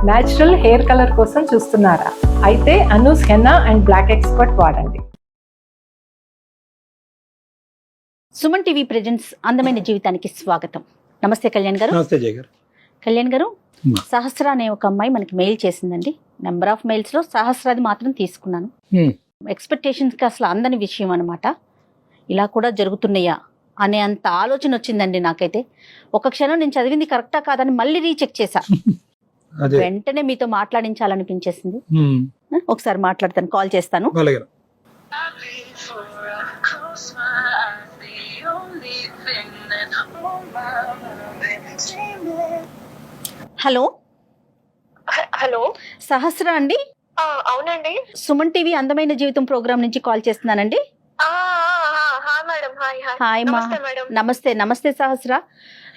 Natural hair colour కోసం చూస్తున్నారా? అయితే Anoos henna and black expert వాడండి. సుమన్ టీవీ ప్రెజెంట్స్ అందమైన జీవితానికి స్వాగతం. నమస్తే కళ్యాణ్ గారు. నమస్తే జయ గారు. కళ్యాణ్ గారు, సహస్ర అనే ఒక అమ్మాయి మనకి మెయిల్ చేసిందండి. నెంబర్ ఆఫ్ మెయిల్స్ లో సహస్రాది మాత్రం తీసుకున్నాను. ఎక్స్పెక్టేషన్స్ కి అసలు అందని విషయం అనమాట. ఇలా కూడా జరుగుతున్నాయా అనే అంత ఆలోచన వచ్చిందండి నాకైతే. ఒక క్షణం నేను చదివింది కరెక్టా కాదని మళ్ళీ రీచెక్ చేశా. వెంటనే మీతో మాట్లాడించాలనిపించేసింది. ఒకసారి మాట్లాడతాను, కాల్ చేస్తాను. హలో హలో, సహస్ర అండి? అవునండి. సుమన్ టీవీ అందమైన జీవితం ప్రోగ్రామ్ నుంచి కాల్ చేస్తున్నానండి. హాయ్ మా. నమస్తే. నమస్తే సహస్ర.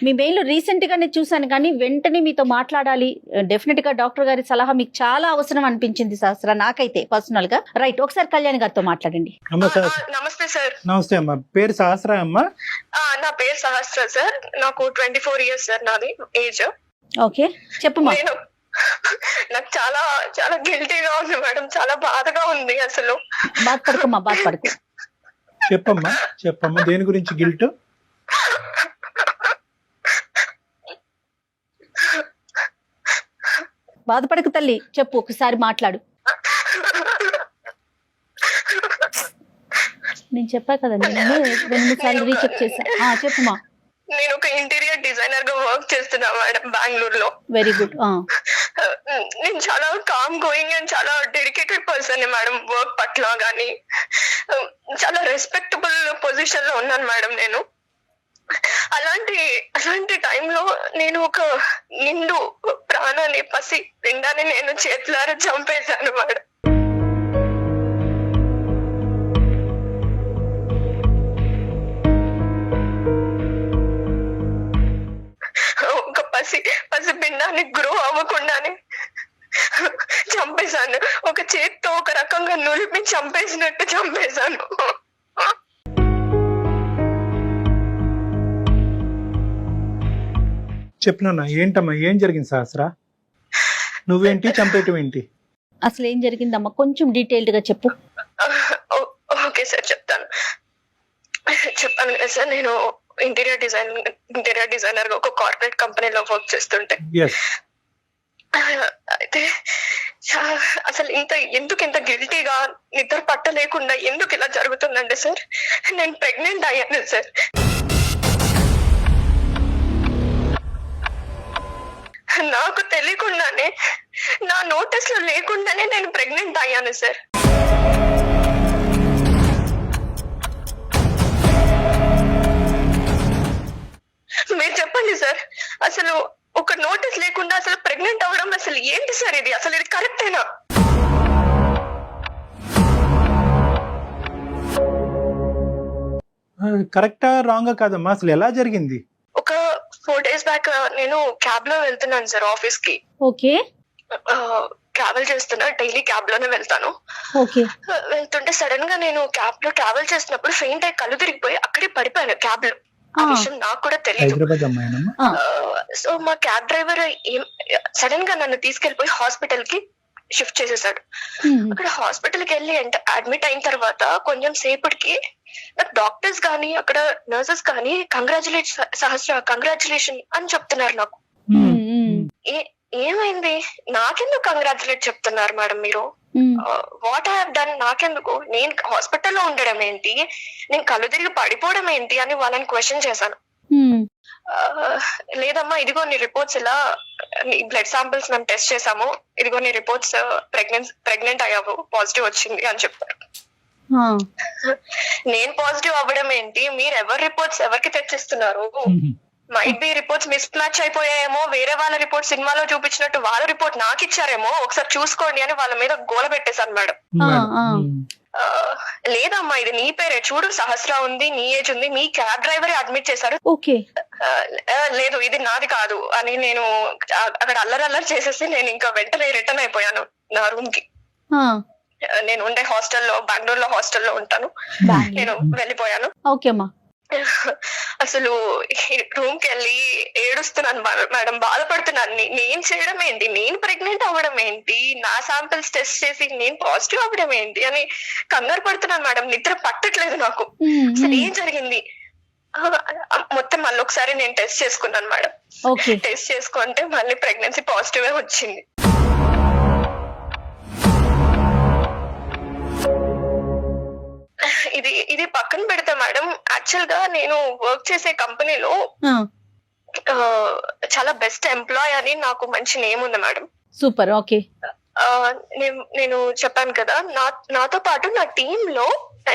మీ మెయిల్ రీసెంట్ గానే చూసాను కానీ వెంటనే మీతో మాట్లాడాలి, డెఫినెట్ గా డాక్టర్ గారి సలహా మీకు చాలా అవసరం అనిపించింది సహస్ర, నాకైతే పర్సనల్ గా. రైట్, ఒకసారి కళ్యాణ్ గారితో మాట్లాడండి. నమస్తే సార్. నమస్తే అమ్మా. పేరు సహస్ర అమ్మా? నా పేరు సహస్ర సార్. నాకు 24 years సార్ నాది ఏజ్. ఓకే, చెప్పమ్మా. నాకు చాలా చాలా గిల్టీగా ఉంది మేడం, చాలా బాధగా ఉంది అసలు. బాధపడకమ్మా, బాధపడకు. చెప్పమ్మా చెప్పమ్మా, దేని గురించి గిల్ట్? బాధపడకు తల్లి, చెప్పు, ఒకసారి మాట్లాడు. నేను చెప్పా కదండి, నేను 2-3 సార్లు రీచెక్ చేశా. చెప్పమ్మా. నేను ఒక ఇంటీరియర్ డిజైనర్ గా వర్క్ చేస్తున్నా మేడం బెంగళూరులో. Very good. నేను చాలా కామ్ గోయింగ్ అండ్ చాలా డెడికేటెడ్ పర్సన్ మేడం. వర్క్ పట్ల గానీ చాలా రెస్పెక్టబుల్ పొజిషన్ లో ఉన్నాను మేడం నేను. అలాంటి టైంలో నేను ఒక నిండు ప్రాణాన్ని, పసి పిండాన్ని నేను చేతులారా చంపేశాను మేడం. ఒక పసి పిండాన్ని గ్రో అవ్వకుండానే చంపేశాను. ఒక చేత్తో ఒక రకంగా నులిపి చంపేసినట్టు చంపేశాను. చెప్పినా ఏంటమ్మా, ఏం జరిగింది సహస్ర? నువ్వేంటి, చంపేయటం ఏంటి? అసలు ఏం జరిగిందమ్మా, కొంచెం డీటెయిల్డ్ గా చెప్పు. ఓకే సార్, చెప్తాను కదా సార్. నేను ఇంటీరియర్ డిజైనర్ గా ఒక కార్పొరేట్ కంపెనీలో వర్క్ చేస్తుంటే, అయితే అసలు ఎందుకు ఇంత గిల్టీగా నిద్ర పట్టలేకుండా ఎందుకు ఇలా జరుగుతుందంటే సార్, నేను ప్రెగ్నెంట్ అయ్యాను సార్. నాకు తెలియకుండానే, నా నోటీస్ లో లేకుండానే నేను ప్రెగ్నెంట్ అయ్యాను సార్. మీరు చెప్పండి సార్, అసలు ఒక నోటీస్ లేకుండా అసలు ప్రెగ్నెంట్ అవ్వడం అసలు ఏంటి సార్? ఇది కరెక్టేనా? కరెక్టా రాంగా కాదమ్మా, అసలు ఎలా జరిగింది? ఒక 4 days బ్యాక్ నేను క్యాబ్ లో వెళ్తున్నాను సార్ ఆఫీస్ కి. ఓకే. ట్రావెల్ చేస్తున్నా, డైలీ క్యాబ్ లోనే వెళ్తాను. ఓకే. వెళ్తుంటే సడన్ గా నేను క్యాబ్ లో ట్రావెల్ చేస్తున్నప్పుడు ఫెయింట్ అయ్యి కళ్ళు తిరిగిపోయి అక్కడే పడిపోయాను క్యాబ్ లో. ఆ విషయం నాకు కూడా తెలియదు. సో మా క్యాబ్ డ్రైవర్ సడన్ గా నన్ను తీసుకెళ్లిపోయి హాస్పిటల్ కి షిఫ్ట్ చేసేసాడు. అక్కడ హాస్పిటల్ కి వెళ్ళి అడ్మిట్ అయిన తర్వాత కొంచెం సేపటికి నాకు డాక్టర్స్ గానీ అక్కడ నర్సెస్ గానీ కంగ్రాచులేషన్ అని చెప్తున్నారు నాకు. ఏమైంది, నాకెందుకు కంగ్రాచులేట్ చెప్తున్నారు మేడం మీరు? What I have done? నాకెందుకు? నేను హాస్పిటల్లో ఉండడం ఏంటి, నేను కళ్ళు తిరిగి పడిపోవడం ఏంటి అని వాళ్ళని క్వశ్చన్ చేశాను. లేదమ్మా, ఇదిగో నీ రిపోర్ట్స్, ఇలా నీ బ్లడ్ శాంపిల్స్ మేము టెస్ట్ చేసాము, ఇదిగో నీ రిపోర్ట్స్, ప్రెగ్నెంట్ అయ్యావు, పాజిటివ్ వచ్చింది అని చెప్పారు. నేను పాజిటివ్ అవ్వడం ఏంటి? మీరు ఎవరి రిపోర్ట్స్ ఎవరికి తెచ్చిస్తున్నారు? Might be reports mismatch అయిపోయాయేమో, వేరే వాళ్ళ రిపోర్ట్ సినిమాలో చూపించినట్టు వాళ్ళ రిపోర్ట్ నాకు ఇచ్చారేమో, ఒకసారి చూసుకోండి అని వాళ్ళ మీద గోల పెట్టేశాను మేడం. లేదమ్మా, ఇది నీ పేరే, చూడు సహస్ర ఉంది, నీ ఏజ్ ఉంది, మీ క్యాబ్ డ్రైవరే అడ్మిట్ చేశారు. లేదు ఇది నాది కాదు అని నేను అక్కడ అల్లరి చేసేసి నేను ఇంకా వెంటనే రిటర్న్ అయిపోయాను నా రూమ్ కి. నేను ఉండే హాస్టల్లో, బెంగళూరులో హాస్టల్లో ఉంటాను, నేను వెళ్ళిపోయాను. అసలు రూమ్ కి వెళ్ళి ఏడుస్తున్నాను మేడం, బాధపడుతున్నాను. నేను చేయడం ఏంటి, నేను ప్రెగ్నెంట్ అవ్వడం ఏంటి, నా శాంపిల్స్ టెస్ట్ చేసి నేను పాజిటివ్ అవ్వడం ఏంటి అని కంగారు పడుతున్నాను మేడం. నిద్ర పట్టట్లేదు నాకు. అసలు ఏం జరిగింది మొత్తం మళ్ళీ ఒకసారి నేను టెస్ట్ చేసుకున్నాను మేడం. టెస్ట్ చేసుకుంటే మళ్ళీ ప్రెగ్నెన్సీ పాజిటివ్ వచ్చింది. ఇది పక్కన పెడతా మేడం, యాక్చువల్ గా నేను వర్క్ చేసే కంపెనీలో చాలా బెస్ట్ ఎంప్లాయ్ అని నాకు మంచి నేమ్ ఉంది మేడం. సూపర్. ఓకే. నేను చెప్పాను కదా, నాతో పాటు నా టీమ్ లో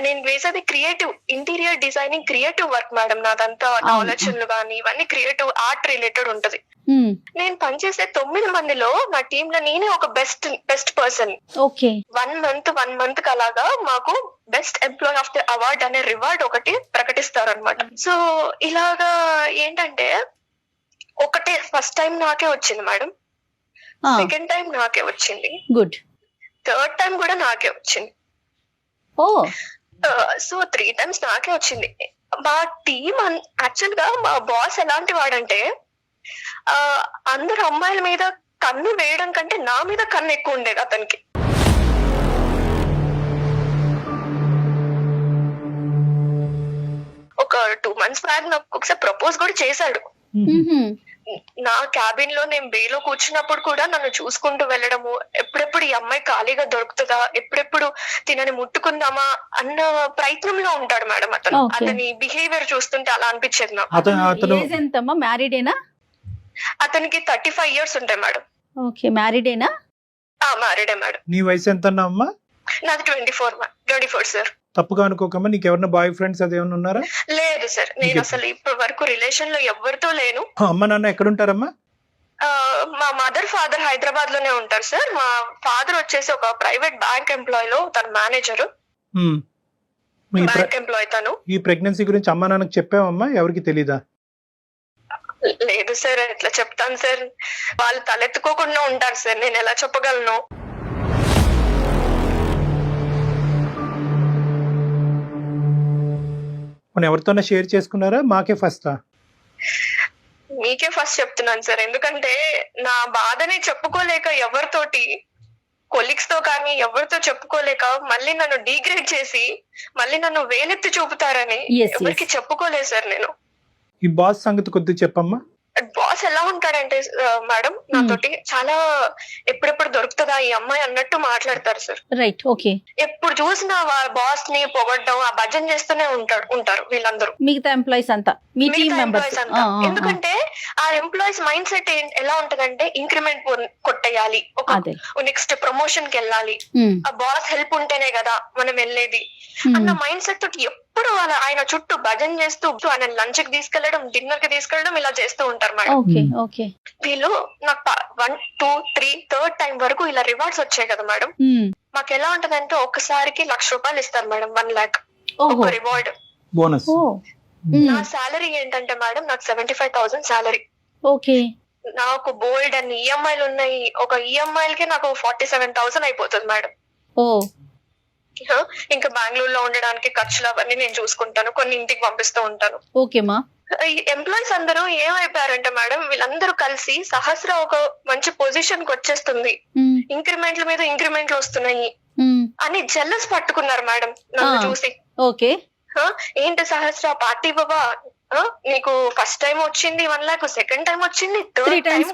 నేను వేసేది creative interior designing, creative work madam. నాదంతా ఆలోచనలు కానీ ఇవన్నీ క్రియేటివ్ ఆర్ట్ రిలేటెడ్ ఉంటది. నేను పనిచేసే 9 మందిలో నా టీమ్ లో నేనే ఒక బెస్ట్ పర్సన్. 1 మంత్ అలాగా మాకు best employee of the award అనే రివార్డ్ ఒకటి ప్రకటిస్తారు అనమాట. సో ఇలాగా ఏంటంటే ఒకటే ఫస్ట్ టైం నాకే వచ్చింది మేడం, సెకండ్ టైం నాకే వచ్చింది, గుడ్, థర్డ్ టైం కూడా నాకే వచ్చింది. సో 3 times నాకే వచ్చింది. మా టీమ్ యాక్చువల్ గా మా బాస్ ఎలాంటి వాడంటే అందరు అమ్మాయిల మీద కన్ను వేయడం కంటే నా మీద కన్ను ఎక్కువ ఉండేది అతనికి. ఒక 2 months బ్యాక్ నాకు ఒకసారి ప్రపోజ్ కూడా చేశాడు. నా క్యాబిన్ లో నేను బేలో కూర్చున్నప్పుడు కూడా నన్ను చూసుకుంటూ వెళ్ళడము, ఎప్పుడెప్పుడు ఈ అమ్మాయి ఖాళీగా దొరుకుతుందా, ఎప్పుడెప్పుడు తినని ముట్టుకుందామా అన్న ప్రయత్నంలో ఉంటాడు మేడం అతను. అతని బిహేవియర్ చూస్తుంటే అలా అనిపించేది నాకు. అతనికి 35 years ఉంటాయి మేడం. ఓకే. మ్యారీడేనా? మ్యారీడే మేడం. నీ వయసు ఎంత అమ్మా? నాది 24 సార్. తప్పుగా అనుకోకమ్మా, నీకు ఎవరైనా బాయ్ ఫ్రెండ్స్ అదేమన్నా ఉన్నారా? లేదు సార్, నేను అసలు ఇప్పటి వరకు రిలేషన్ లో ఎవరితో లేను. అమ్మ నాన్న ఎక్కడ ఉంటారమ్మా? మా మదర్ ఫాదర్ హైదరాబాద్ లోనే ఉంటారు సార్. మా ఫాదర్ వచ్చేసి ఒక ప్రైవేట్ బ్యాంక్ ఎంప్లాయ్ లో తన మేనేజర్, బ్యాంక్ ఎంప్లాయ్ తను. ఈ ప్రెగ్నెన్సీ గురించి అమ్మా నాన్నకి చెప్పావమ్మా? ఎవరికి తెలీదా? లేదు సార్, ఎట్లా చెప్తాను సార్, వాళ్ళు తలెత్తుకోకుండా ఉంటారు సార్, నేను ఎలా చెప్పగలను? మనం ఎవరితోనే షేర్ చేసుకున్నారా? మాకే ఫస్టా? మీకే ఫస్ట్ చెప్తున్నాను సార్, ఎందుకంటే నా బాధని చెప్పుకోలేక ఎవరితోటి, కొలీగ్స్ తో కానీ ఎవరితో చెప్పుకోలేక మళ్ళీ నన్ను డీగ్రేడ్ చేసి మళ్ళీ నన్ను వేలెత్తి చూపుతారని ఎవరికి చెప్పుకోలేదు సార్ నేను. ఈ బాస్ సంగతి కొద్దిగా చెప్పమ్మా. బాస్ ఎలా ఉంటాడంటే మేడం, నాతోటి చాలా ఎప్పుడెప్పుడు దొరుకుతుందా ఈ అమ్మాయి అన్నట్టు మాట్లాడతారు సార్. రైట్. ఓకే. ఎప్పుడు చూసినా బాస్ ని పొగడ్డం, ఆ భజన చేస్తూనే ఉంటారు వీళ్ళందరూ, మిగతా ఎంప్లాయీస్ అంతా, మీ టీమ్ మెంబర్స్ అంతా. ఎందుకంటే ఆ ఎంప్లాయీస్ మైండ్ సెట్ ఎలా ఉంటదంటే ఇంక్రిమెంట్ కొట్టేయాలి, ఒక నెక్స్ట్ ప్రమోషన్ కి వెళ్ళాలి, ఆ బాస్ హెల్ప్ ఉంటేనే కదా మనం వెళ్ళేది అన్న మైండ్ సెట్ తోటి ఎప్పుడు ఆయన చుట్టూ భజన చేస్తూ ఆయన లంచ్ కి తీసుకెళ్లడం, డిన్నర్ కి తీసుకెళ్లడం ఇలా చేస్తూ ఉంటారు మేడం. వీళ్ళు నాకు 1, 2, 3 థర్డ్ టైం వరకు ఇలా రివార్డ్స్ వచ్చాయి కదా మేడం. మాకు ఎలా ఉంటదంటే ఒక్కసారికి ₹1,00,000 ఇస్తారు మేడం, 1 lakh ఒక రివార్డ్ బోనస్. నా సాలరీ ఏంటంటే మేడం, నాకు 75,000 సాలరీ. ఓకే. నాకు బోల్డ్ అన్ని ఈఎంఐలు ఉన్నాయి. ఒక ఈఎంఐలకి నాకు 47,000 అయిపోతుంది మేడం. ఇంకా బెంగళూరులో ఉండడానికి ఖర్చులు అవన్నీ నేను చూసుకుంటాను, కొన్ని ఇంటికి పంపిస్తూ ఉంటాను. ఓకేమా. ఎంప్లాయీస్ అందరూ ఏమైపోయారంటే మేడం, వీళ్ళందరూ కలిసి సహస్ర ఒక మంచి పొజిషన్ కి వచ్చేస్తుంది, ఇంక్రిమెంట్ల మీద ఇంక్రిమెంట్లు వస్తున్నాయి అని జెల్లస్ పట్టుకున్నారు మేడం నన్ను చూసి. ఓకే. ఏంటి సహస్ర పార్టీ బాబా, నీకు ఫస్ట్ టైం వచ్చింది 1 lakh, సెకండ్ టైం వచ్చింది, థర్డ్ టైం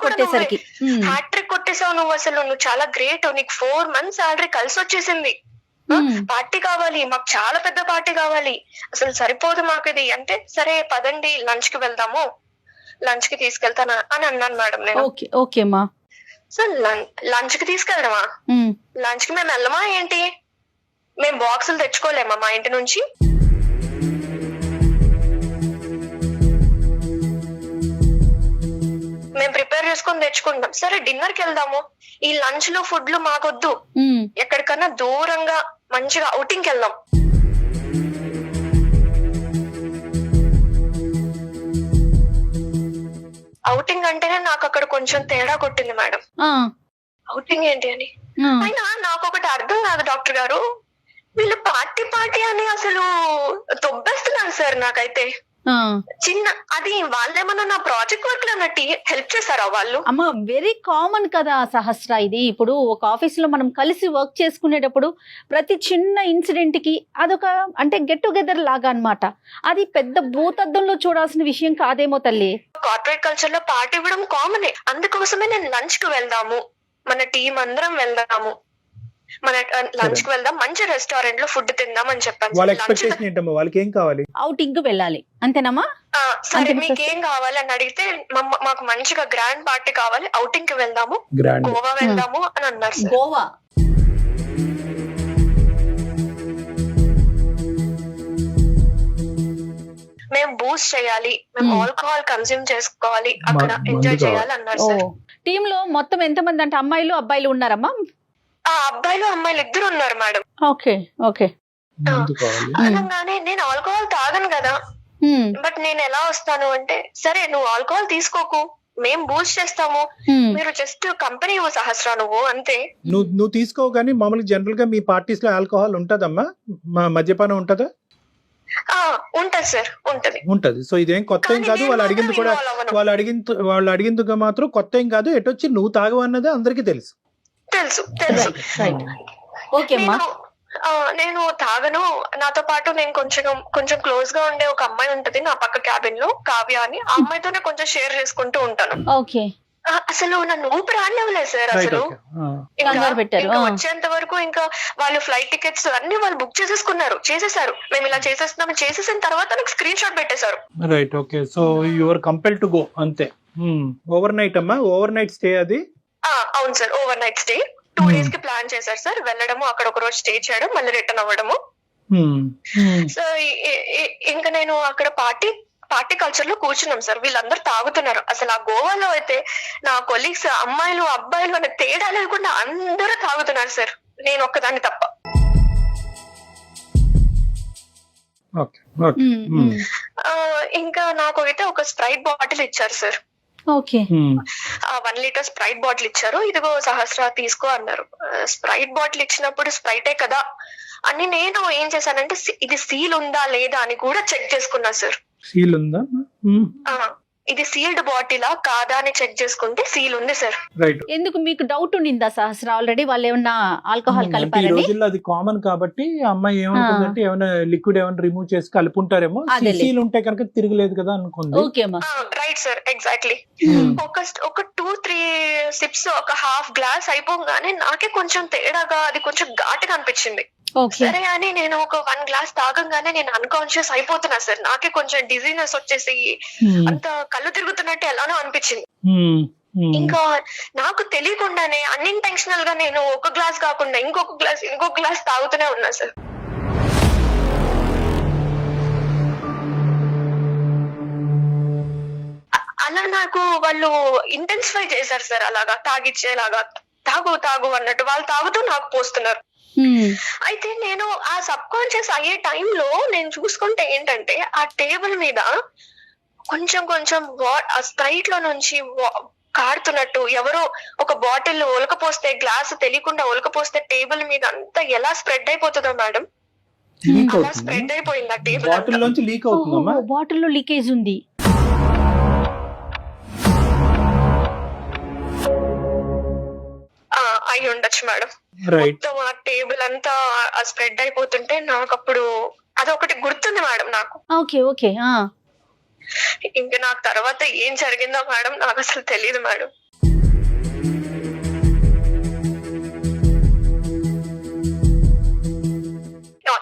హ్యాట్రిక్ కొట్టేసావు నువ్వు, అసలు నువ్వు చాలా గ్రేట్, నీకు 4 months సాలరీ కలిసి వచ్చేసింది, పార్టీ కావాలి మాకు, చాలా పెద్ద పార్టీ కావాలి, అసలు సరిపోదు మాకు ఇది అంటే, సరే పదండి లంచ్ కి వెళ్దాము, లంచ్ కి తీసుకెళ్తానా అని అన్నాను మేడం నేను. ఓకేమా. సో లంచ్ కి తీసుకెళ్దామా, లంచ్ కి మేము వెళ్ళమా ఏంటి, మేము బాక్సులు తెచ్చుకోలేమా మా ఇంటి నుంచి? మేము ప్రిపేర్ చేసుకొని తెచ్చుకుంటాం. సరే డిన్నర్ కి వెళ్దాము, ఈ లంచ్ లో ఫుడ్ లు మాకొద్దు, ఎక్కడికన్నా దూరంగా మంచిగా అవుటింగ్ కి వెళ్దాం. అవుటింగ్ అంటేనే నాకు అక్కడ కొంచెం తేడా కొట్టింది మేడం. అవుటింగ్ ఏంటి అని అయినా నాకు ఒకటి అర్థం కాదు డాక్టర్ గారు, వీళ్ళు పార్టీ అని అసలు తొబ్బేస్తున్నారు సార్ నాకైతే. చిన్న అది వాళ్ళేమన్నా నా ప్రాజెక్ట్ వర్క్ లో అన్నట్టు హెల్ప్ చేశారా వాళ్ళు? అమ్మ వెరీ కామన్ కదా సహస్ర, ఇది ఇప్పుడు ఒక ఆఫీస్ లో మనం కలిసి వర్క్ చేసుకునేటప్పుడు ప్రతి చిన్న ఇన్సిడెంట్ కి అదొక అంటే గెట్ టుగెదర్ లాగా అన్నమాట. అది పెద్ద భూతద్దంలో చూడాల్సిన విషయం కాదేమో తల్లి. కార్పొరేట్ కల్చర్ లో పార్టీ ఇవ్వడం కామనే, అందుకోసమే నేను లంచ్ కి వెళ్దాము, మన టీం అందరం వెళ్దాము, మన లంచ్ కి వెళ్దాం, మంచి రెస్టారెంట్ లో ఫుడ్ తిందాం అని చెప్పాను. వాళ్ళ ఎక్స్పెక్టేషన్ ఏంటమ్మా? వాళ్ళకి ఏం కావాలి? అవుటింగ్ కు వెళ్ళాలి అంతేనమ్మా? సరే మీకు ఏం కావాలి అని అడిగితే మాకు మంచిగా గ్రాండ్ పార్టీ కావాలి, అవుటింగ్ కి వెళ్దాము, గ్రాండ్ గోవా వెళ్దాము అని అన్నారు సార్. గోవా మేము బూస్ట్ చేయాలి, మేము ఆల్కహాల్ కన్స్యూమ్ చేసుకోవాలి, అక్కడ మందు ఎంజాయ్ కావాలి. చేయాలి అన్నారు సార్. టీమ్ లో మొత్తం ఎంతమంది అంటే అమ్మాయిలు అబ్బాయిలు ఉన్నారమ్మా? ఆ అబ్బాయిలు అమ్మాయిలు ఇద్దరు ఉన్నారు మేడం. Okay okay. ముందు కావాలి. అనగానే నేను ఆల్కహాల్ తాగను కదా, బట్ నేను ఎలా వస్తాను అంటే, సరే నువ్వు ఆల్కహాల్ తీసుకోకు, మేము బూస్ట్ చేస్తాము, మీరు జస్ట్ కంపెనీ సహస్ర నువ్వు అంతే. నువ్వు తీసుకోవు కానీ మామూలుగా జనరల్ గా మీ పార్టీస్ లో ఆల్కహాల్ ఉంటదమ్మా? మద్యపానం ఉంటదా? ఉంటది సార్, ఉంటది. సో ఇదేం కొత్త ఏం కాదు. వాళ్ళు అడిగింది కూడా వాళ్ళు అడిగింది మాత్రం కొత్త ఏం కాదు. ఎటొచ్చి నువ్వు తాగవన్నదే అందరికీ తెలుసు. తెలుసు. ఓకే అమ్మా. నేను తాగను, నాతో పాటు నేను కొంచెం క్లోజ్ గా ఉండే ఒక అమ్మాయి ఉంటది నా పక్క క్యాబిన్ లో, కావ్య అని, ఆ అమ్మాయితోనే కొంచెం షేర్ చేసుకుంటూ ఉంటాను. ఓకే. అసలు నన్ను ఊపిరి ఆడలేవులేదు సార్ అసలు. ఇంకా వచ్చేంత వరకు ఇంకా వాళ్ళు ఫ్లైట్ టికెట్స్ అన్ని వాళ్ళు బుక్ చేసేసారు. మేము ఇలా చేసేస్తున్నాం, చేసేసిన తర్వాత నాకు స్క్రీన్ షాట్ పెట్టేశారు. Right, okay. So your compel to go అంతే. ఓవర్ నైట్ అమ్మా? ఓవర్ నైట్ స్టే అది? అవును sir, over night stay 2 days కి ప్లాన్ చేశారు సార్. వెళ్ళడము, అక్కడ ఒక రోజు స్టే చేయడం, మళ్ళీ రిటర్న్ అవ్వడము. సో ఇంకా నేను అక్కడ పార్టీ కల్చర్ లో కూర్చున్నాం సార్. వీళ్ళందరూ తాగుతున్నారు. అసలు ఆ గోవాలో అయితే నా కొలీగ్స్ అమ్మాయిలు అబ్బాయిలు అనే తేడా లేకుండా అందరూ తాగుతున్నారు సార్, నేను ఒక్కదాన్ని తప్ప. ఇంకా నాకు అయితే ఒక స్ప్రైట్ బాటిల్ ఇచ్చారు sir. Okay. 1 liter Sprite bottle ఇచ్చారు. ఇదిగో సహస్ర తీసుకో అన్నారు. స్ప్రైట్ బాటిల్ ఇచ్చినప్పుడు స్ప్రైటే కదా అని నేను ఏం చేశానంటే, ఇది సీల్ ఉందా లేదా అని కూడా చెక్ చేసుకున్నా సార్. సీల్ ఉందా? ఇది సీల్డ్ బాటిలా కాదా అని చెక్ చేసుకుంటే సీల్ ఉంది సార్. రైట్. ఎందుకు మీకు డౌట్ ఉండిందా సహస్ర? ఆల్రెడీ వాళ్ళు ఏమన్నా ఆల్కహాల్ ఈ కలిపారని? రోజుల్లో అది కామన్ కాబట్టి అమ్మాయి ఏమనుకుందంటే ఏమైనా లిక్విడ్ ఏమైనా రిమూవ్ చేసి కలుపుంటారేమో, సీల్ ఉంటే కనుక తిరగలేదు కదా అనుకుంది. ఓకే అమ్మా. Right sir, exactly. ఒక 2-3 సిప్స్, ఒక హాఫ్ గ్లాస్ అయిపోగానే నాకే కొంచెం తేడాగా, అది కొంచెం ఘాటుగా అనిపించింది. సరే అని నేను ఒక 1 glass తాగంగానే నేను అన్కాన్షియస్ అయిపోతున్నా సార్. నాకే కొంచెం డిజీనెస్ వచ్చేసి అంత కళ్ళు తిరుగుతున్నట్టు ఎలానో అనిపించింది. ఇంకా నాకు తెలియకుండానే అన్ఇంటెన్షనల్ గా నేను ఒక గ్లాస్ కాకుండా ఇంకొక గ్లాస్ తాగుతూనే ఉన్నా సార్. అలా నాకు వాళ్ళు ఇంటెన్సిఫై చేశారు సార్. అలాగా తాగిచ్చేలాగా, తాగు అన్నట్టు వాళ్ళు తాగుతూ నాకు పోస్తున్నారు. అయితే నేను ఆ సబ్ కాన్షియస్ అయ్యే టైంలో నేను చూసుకుంటే ఏంటంటే, ఆ టేబుల్ మీద కొంచెం ఆ స్ప్రైట్ లో నుంచి కారుతున్నట్టు, ఎవరో ఒక బాటిల్ ఒలకపోస్తే, గ్లాస్ తెలియకుండా ఒలకపోస్తే టేబుల్ మీద అంతా ఎలా స్ప్రెడ్ అయిపోతుందో మేడం, అలా స్ప్రెడ్ అయిపోయింది ఆ టేబుల్. బాటిల్లో లీకేజ్ ఉంది. అయి ఉండొచ్చు మేడం. మొత్తం ఆ టేబుల్ అంతా స్ప్రెడ్ అయిపోతుంటే నాకు అప్పుడు అదొకటి గుర్తుంది మేడం నాకు. Okay okay. ఇంకా నాకు తర్వాత ఏం జరిగిందో మేడం నాకు అసలు తెలియదు మేడం.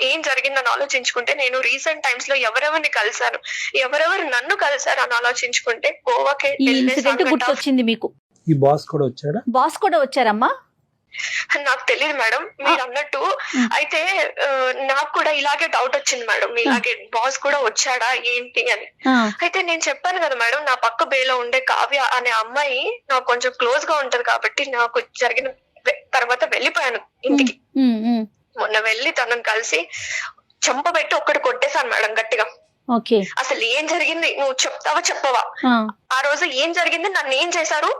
ఏం జరిగిందని ఆలోచించుకుంటే, నేను రీసెంట్ టైమ్స్ లో ఎవరెవరిని కలిసాను, ఎవరెవరు నన్ను కలిసారు అని ఆలోచించుకుంటే, గోవాకి గుర్తొచ్చింది మీకు. ఈ బాస్ కూడా వచ్చాడా? బాస్ కూడా వచ్చారమ్మా? నాకు తెలియదు మేడం, మీరు అన్నట్టు. అయితే నాకు కూడా ఇలాగే డౌట్ వచ్చింది మేడం, ఇలాగే బాస్ కూడా వచ్చాడా ఏంటి అని. అయితే నేను చెప్పాను కదా మేడం, నా పక్క బేలో ఉండే కావ్య అనే అమ్మాయి నాకు కొంచెం క్లోజ్ గా ఉంటది కాబట్టి నాకు జరిగిన తర్వాత వెళ్ళిపోయాను ఇంటికి. మొన్న వెళ్ళి తనని కలిసి చెంపబెట్టి ఒక్కటి కొట్టేశాను మేడం గట్టిగా. అసలు ఏం జరిగింది నువ్వు చెప్తావా చెప్పవా, ఆ రోజు ఏం జరిగింది, నన్ను ఏం చేశారు,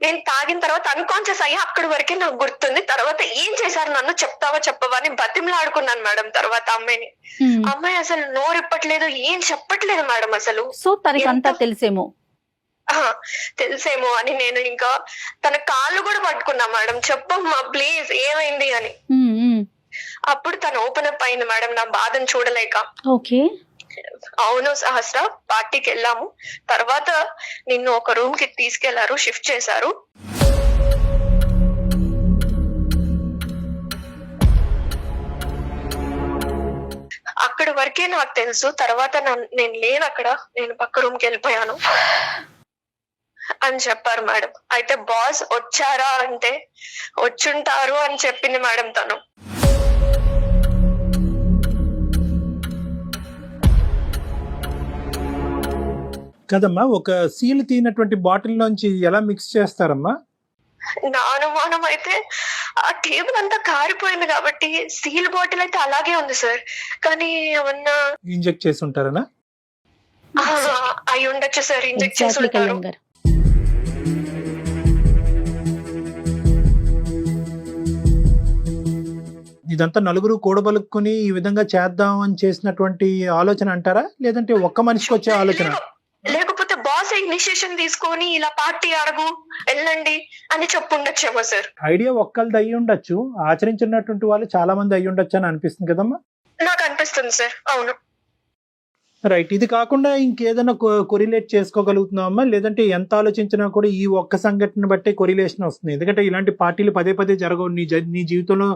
నేను తాగిన తర్వాత అన్కాన్షియస్ అయ్యా, అక్కడి వరకే నాకు గుర్తుంది. తర్వాత ఏం చేశారు నన్ను చెప్పవా అని బతిమలాడుకున్నాను మేడం. తర్వాత అమ్మాయిని, అమ్మాయి అసలు నోరిప్పట్లేదు, ఏం చెప్పట్లేదు మేడం అసలు. సో తనకి అంతా తెలిసేమో అని నేను ఇంకా తన కాళ్ళు కూడా పట్టుకున్నా మేడం, చెప్పమ్మా ప్లీజ్ ఏమైంది అని. అప్పుడు తను ఓపెన్ అప్ అయింది మేడం నా బాధను చూడలేక. ఓకే, అవును సహస్ర, పార్టీకి వెళ్ళాము. తర్వాత నిన్ను ఒక రూమ్ కి తీసుకెళ్లారు, షిఫ్ట్ చేశారు. అక్కడి వరకే నాకు తెలుసు. తర్వాత నేను లేను అక్కడ, నేను పక్క రూమ్ కి వెళ్ళిపోయాను అని చెప్పారు మేడం. అయితే బాస్ వచ్చారా అంటే వచ్చుంటారు అని చెప్పింది మేడం తను. కదమ్మా, ఒక సీల్ తీనటువంటి బాటిల్ నుంచి ఎలా మిక్స్ చేస్తారమ్మా? నా అనుమానం అయితే ఆ టేబుల్ అంతా కారిపోయింది కాబట్టి సీల్ బాటిల్ అయితే అలాగే ఉంది సార్. కానీ ఏమన్నా ఇంజెక్ట్ చేసి ఉంటారనా? అయి ఉండొచ్చు సార్, ఇంజెక్ట్ చేసి ఎగ్జాక్ట్లీ ఉంటారు. కళ్యాణ్ గారు. ఇదంతా నలుగురు కూడబలుక్కుని ఈ విధంగా చేద్దాం అని చేసినటువంటి ఆలోచన అంటారా, లేదంటే ఒక్క మనిషికి వచ్చే ఆలోచన? లేకపోతే బాస్ ఇనిషియేషన్ తీసుకొని ఇలా పార్టీ అడుగు వెళ్ళండి అని చెప్పుండొచ్చేమో సార్. ఐడియా ఒక్కళ్ళది అయ్యి ఉండొచ్చు, ఆచరించినటువంటి వాళ్ళు చాలా మంది అయ్యి ఉండొచ్చు అని అనిపిస్తుంది కదమ్మా. నాకు అనిపిస్తుంది సార్. అవును. రైట్. ఇది కాకుండా ఇంకేదైనా కొరిలేట్ చేసుకోగలుగుతున్నామా, లేదంటే ఎంత ఆలోచించినా కూడా ఈ ఒక్క సంఘటన బట్టే కొరిలేషన్ వస్తుంది? ఎందుకంటే ఇలాంటి పార్టీలు పదే పదే జరగవు నీ జీవితంలో.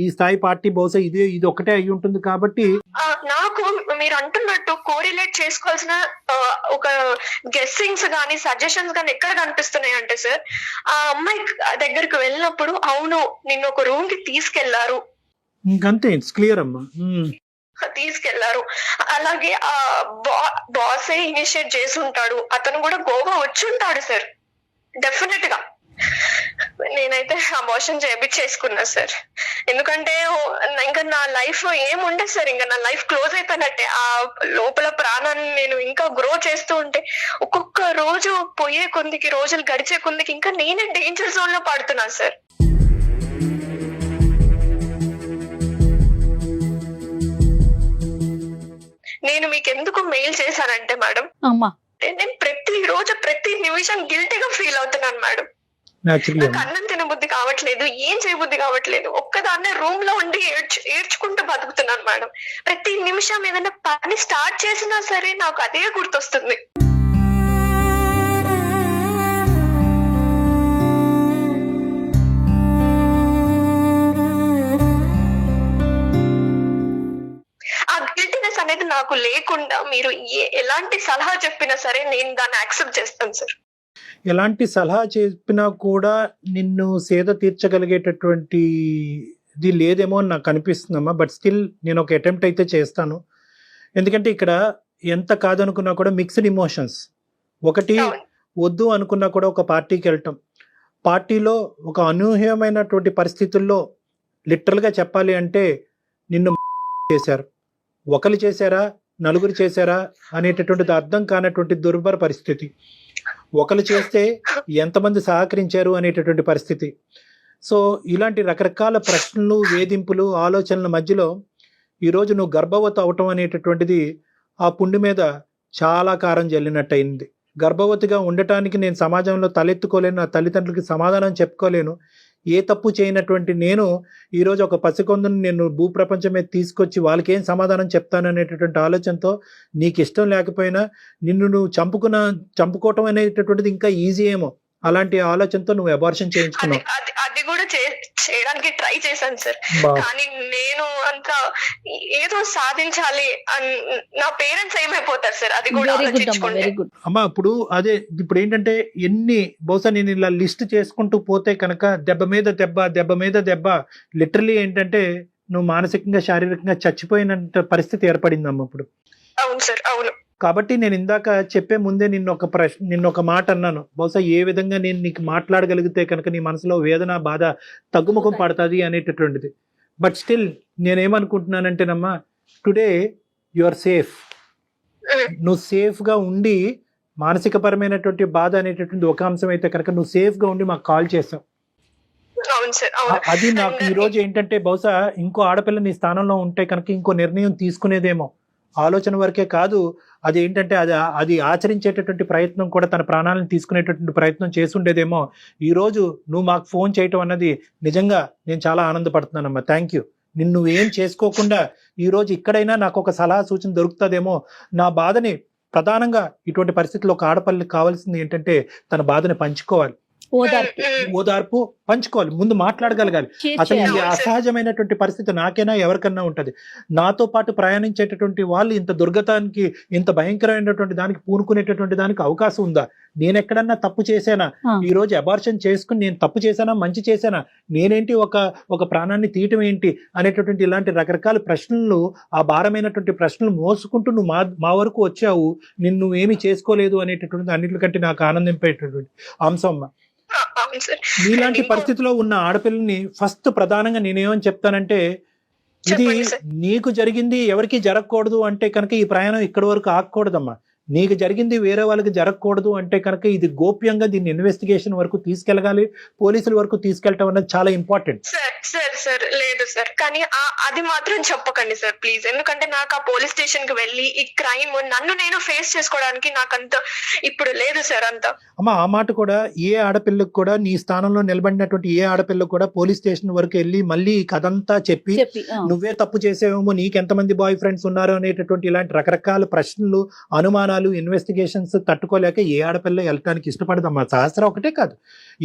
ఈ స్థాయి పార్టీ బహుశా ఇది ఒక్కటే అయి ఉంటుంది కాబట్టి. నాకు మీరు అంటున్నట్టు కోరిలేట్ చేసుకోవాల్సిన ఒక గెస్సింగ్స్ గానీ సజెషన్స్ గానీ ఎక్కడ కనిపిస్తున్నాయి అంటే సార్, ఆ అమ్మాయి దగ్గరికి వెళ్ళినప్పుడు అవును నిన్ను ఒక రూమ్ కి తీసుకెళ్లారు, ఇంకంతే, ఇట్స్ క్లియర్ అమ్మా. తీసుకెళ్లారు. అలాగే ఆ బాసే ఇనిషియేట్ చేసి ఉంటాడు, అతను కూడా గోవా వచ్చి ఉంటాడు సార్ డెఫినెట్ గా. నేనైతే అబార్షన్ చేయించేసుకున్నా సార్. ఎందుకంటే ఇంకా నా లైఫ్ ఏముండదు సార్, ఇంకా నా లైఫ్ క్లోజ్ అయిపోయినట్టే. ఆ లోపల ప్రాణాన్ని నేను ఇంకా గ్రో చేస్తూ ఉంటే ఒక్కొక్క రోజు పోయే కొందికి, రోజులు గడిచే కొందికి ఇంకా నేనే డేంజర్ జోన్ లో పడుతున్నాను సార్. నేను మీకు ఎందుకు మెయిల్ చేశానంటే మేడం, అమ్మా నేను ప్రతి రోజు ప్రతి నిమిషం గిల్టీగా ఫీల్ అవుతున్నాను మేడం. నాకు అన్నం తినబుద్ధి కావట్లేదు, ఏం చేయబుద్ధి కావట్లేదు. ఒక్కదాన్నే రూమ్ లో ఉండి ఏడ్చుకుంటూ బతుకుతున్నాను మేడం. ప్రతి నిమిషం ఏదైనా పని స్టార్ట్ చేసినా సరే నాకు అదే గుర్తొస్తుంది. అనేది నాకు లేకుండా మీరు ఎలాంటి సలహా చెప్పినా సరే నేను దాన్ని యాక్సెప్ట్ చేస్తాను సార్. ఎలాంటి సలహా చెప్పినా కూడా నిన్ను సేద తీర్చగలిగేటటువంటి ఇది లేదేమో అని నాకు అనిపిస్తుందమ్మా. బట్ స్టిల్ నేను ఒక అటెంప్ట్ అయితే చేస్తాను. ఎందుకంటే ఇక్కడ ఎంత కాదనుకున్నా కూడా మిక్స్డ్ ఇమోషన్స్. ఒకటి వద్దు అనుకున్నా కూడా ఒక పార్టీకి వెళ్ళటం, పార్టీలో ఒక అనూహ్యమైనటువంటి పరిస్థితుల్లో లిటరల్గా చెప్పాలి అంటే నిన్ను చేశారు. ఒకరు చేశారా, నలుగురు చేశారా అనేటటువంటిది అర్థం కానటువంటి దుర్భర పరిస్థితి. ఒకరు చేస్తే ఎంతమంది సహకరించారు అనేటటువంటి పరిస్థితి. సో ఇలాంటి రకరకాల ప్రశ్నలు, వేధింపులు, ఆలోచనల మధ్యలో ఈరోజు నువ్వు గర్భవతి అవటం అనేటటువంటిది ఆ పుండి మీద చాలా కారం జల్లినట్టు అయింది. గర్భవతిగా ఉండటానికి నేను సమాజంలో తలెత్తుకోలేను, నా తల్లిదండ్రులకి సమాధానం చెప్పుకోలేను. ఏ తప్పు చేయనటువంటి నేను ఈరోజు ఒక పసికొందుని నేను భూప్రపంచం మీద తీసుకొచ్చి వాళ్ళకి ఏం సమాధానం చెప్తాను అనేటటువంటి ఆలోచనతో, నీకు ఇష్టం లేకపోయినా నిన్ను నువ్వు చంపుకోవటం అనేటటువంటిది ఇంకా ఈజీ ఏమో, అలాంటి ఆలోచనతో నువ్వు అబార్షన్ చేయించుకున్నావు. అది కూడా చేయడానికి ట్రై చేశాను సార్. కానీ నేను అంత ఏదో సాధించాలి నా పేరెంట్స్ ఏమైపోతారు సార్, అది కూడా అమ్మా. ఇప్పుడు ఏంటంటే బహుశా నేను ఇలా లిస్ట్ చేసుకుంటూ పోతే కనుక దెబ్బ మీద దెబ్బ లిటరలీ ఏంటంటే నువ్వు మానసికంగా, శారీరకంగా చచ్చిపోయినంత పరిస్థితి ఏర్పడిందమ్మా ఇప్పుడు. అవును సార్, అవును. కాబట్టి నేను ఇందాక చెప్పే ముందే నిన్న ఒక మాట అన్నాను. బహుశా ఏ విధంగా నేను నీకు మాట్లాడగలిగితే కనుక నీ మనసులో వేదన, బాధ తగ్గుముఖం పడుతుంది అనేటటువంటిది. బట్ స్టిల్ నేనేమనుకుంటున్నానంటేనమ్మా, టుడే యు ఆర్ సేఫ్. నువ్వు సేఫ్గా ఉండి మానసిక పరమైనటువంటి బాధ అనేటటువంటి ఒక అంశం అయితే కనుక నువ్వు సేఫ్ గా ఉండి మాకు కాల్ చేసావు. అవును సార్, అవును. అది నాకు ఈ రోజు ఏంటంటే బహుశా ఇంకో ఆడపిల్ల నీ స్థానంలో ఉంటే కనుక ఇంకో నిర్ణయం తీసుకునేదేమో, ఆలోచన వరకే కాదు, అది ఏంటంటే అది ఆచరించేటటువంటి ప్రయత్నం కూడా, తన ప్రాణాలను తీసుకునేటటువంటి ప్రయత్నం చేసుండేదేమో. ఈ రోజు నువ్వు మాకు ఫోన్ చేయటం అన్నది నిజంగా నేను చాలా ఆనందపడుతున్నానమ్మా. Thank you. నిన్ను ఏం చేసుకోకుండా ఈ రోజు ఇక్కడైనా నాకు ఒక సలహా సూచన దొరుకుతుందేమో. నా బాధని ప్రధానంగా ఇటువంటి పరిస్థితుల్లో ఒక ఆడపిల్లకి కావాల్సింది ఏంటంటే తన బాధని పంచుకోవాలి, ఓదార్పు పంచుకోవాలి, ముందు మాట్లాడగలగాలి. అసలు ఈ అసహజమైనటువంటి పరిస్థితి నాకైనా ఎవరికన్నా ఉంటది. నాతో పాటు ప్రయాణించేటటువంటి వాళ్ళు ఇంత దుర్గతానికి, ఇంత భయంకరమైనటువంటి దానికి పూనుకునేటటువంటి దానికి అవకాశం ఉందా? నేను ఎక్కడన్నా తప్పు చేశానా? ఈ రోజు అబార్షన్ చేసుకుని నేను తప్పు చేశానా, మంచి చేశానా, నేనేంటి ఒక ప్రాణాన్ని తీయటం ఏంటి అనేటటువంటి ఇలాంటి రకరకాల ప్రశ్నలు, ఆ భారమైనటువంటి ప్రశ్నలు మోసుకుంటూ నువ్వు మా వరకు వచ్చావు. నిన్ను ఏమి చేసుకోలేదు అనేటటువంటి అన్నిటికంటే నాకు ఆనందింపేటటువంటి అంశం అమ్మ. నీలాంటి పరిస్థితిలో ఉన్న ఆడపిల్లని ఫస్ట్ ప్రధానంగా నేనేమని చెప్తానంటే, ఇది నీకు జరిగింది ఎవరికి జరగకూడదు అంటే కనుక ఈ ప్రయాణం ఇక్కడి వరకు ఆగకూడదమ్మా. నీకు జరిగింది వేరే వాళ్ళకి జరగకూడదు అంటే కనుక ఇది గోప్యంగా దీన్ని ఇన్వెస్టిగేషన్ వరకు తీసుకెళ్ళగాలి, పోలీసుల వరకు తీసుకెళ్ళటం అన్నది చాలా ఇంపార్టెంట్. సార్ లేదు సార్, కానీ అది మాత్రం చెప్పకండి సార్ ప్లీజ్. ఎందుకంటే నాకు ఆ పోలీస్ స్టేషన్ కి వెళ్ళి ఈ క్రైమ్ నన్ను నేను ఫేస్ చేసుకోవడానికి నాకంత ఇప్పుడు లేదు సార్ అంతా. అమ్మా ఆ మాట కూడా ఏ ఆడపిల్లకు కూడా, నీ స్థానంలో నిలబడినటువంటి ఏ ఆడపిల్లకు కూడా పోలీస్ స్టేషన్ వరకు వెళ్ళి మళ్ళీ ఈ కథంతా చెప్పి నువ్వే తప్పు చేసేవేమో, నీకెంతమంది బాయ్ ఫ్రెండ్స్ ఉన్నారు అనేటటువంటి ఇలాంటి రకరకాల ప్రశ్నలు, అనుమానాలు, ఇన్వెస్టిగేషన్స్ తట్టుకోలేక ఏ ఆడపిల్ల వెళ్ళటానికి ఇష్టపడదమ్మా. సహస్ర ఒకటే కాదు,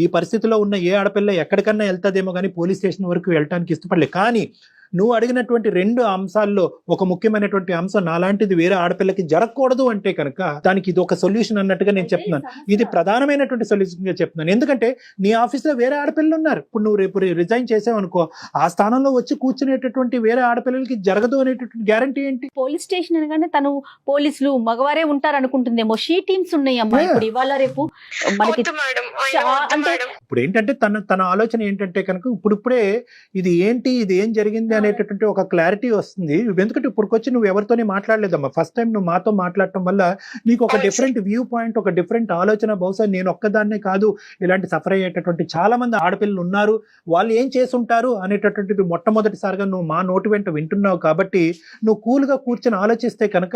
ఈ పరిస్థితిలో ఉన్న ఏ ఆడపిల్ల ఎక్కడికన్నా వెళ్తాదేమో కానీ పోలీస్ స్టేషన్ వరకు వెళ్ళటానికి ఇష్టపడలే. కానీ నువ్వు అడిగినటువంటి రెండు అంశాల్లో ఒక ముఖ్యమైనటువంటి అంశం, నాలాంటిది వేరే ఆడపిల్లకి జరగకూడదు అంటే కనుక దానికి ఇది ఒక సొల్యూషన్ అన్నట్టుగా నేను చెప్తున్నాను. ఇది ప్రధానమైనటువంటి సొల్యూషన్ గా చెప్తున్నాను. ఎందుకంటే నీ ఆఫీస్లో వేరే ఆడపిల్లలు ఉన్నారు. ఇప్పుడు నువ్వు రేపు రిజైన్ చేసావనుకో, ఆ స్థానంలో వచ్చి కూర్చునేటటువంటి వేరే ఆడపిల్లలకి జరగదు అనేటటువంటి గ్యారంటీ ఏంటి? పోలీస్ స్టేషన్ అనగానే తను పోలీసులు మగవారే ఉంటారు అనుకుంటుందేమో. షీ టీమ్స్ ఉన్నాయి అమ్మా ఇప్పుడు ఇవాళ రేపు మనకి. ఇప్పుడు ఏంటంటే తన ఆలోచన ఏంటంటే కనుక ఇప్పుడిప్పుడే ఇది ఏంటి, ఇది ఏం జరిగింది అనేటటువంటి ఒక క్లారిటీ వస్తుంది. ఎందుకంటే ఇప్పుడుకొచ్చి నువ్వు ఎవరితోనే మాట్లాడలేదమ్మా. ఫస్ట్ టైం నువ్వు మాతో మాట్లాడటం వల్ల నీకు ఒక డిఫరెంట్ వ్యూ పాయింట్, ఒక డిఫరెంట్ ఆలోచన. బహుశా నేను ఒక్కదాన్నే కాదు, ఇలాంటి సఫర్ అయ్యేటటువంటి చాలా మంది ఆడపిల్లలు ఉన్నారు, వాళ్ళు ఏం చేసుంటారు అనేటటువంటిది మొట్టమొదటిసారిగా నువ్వు మా నోటి వెంట వింటున్నావు. కాబట్టి నువ్వు కూల్గా కూర్చొని ఆలోచిస్తే కనుక,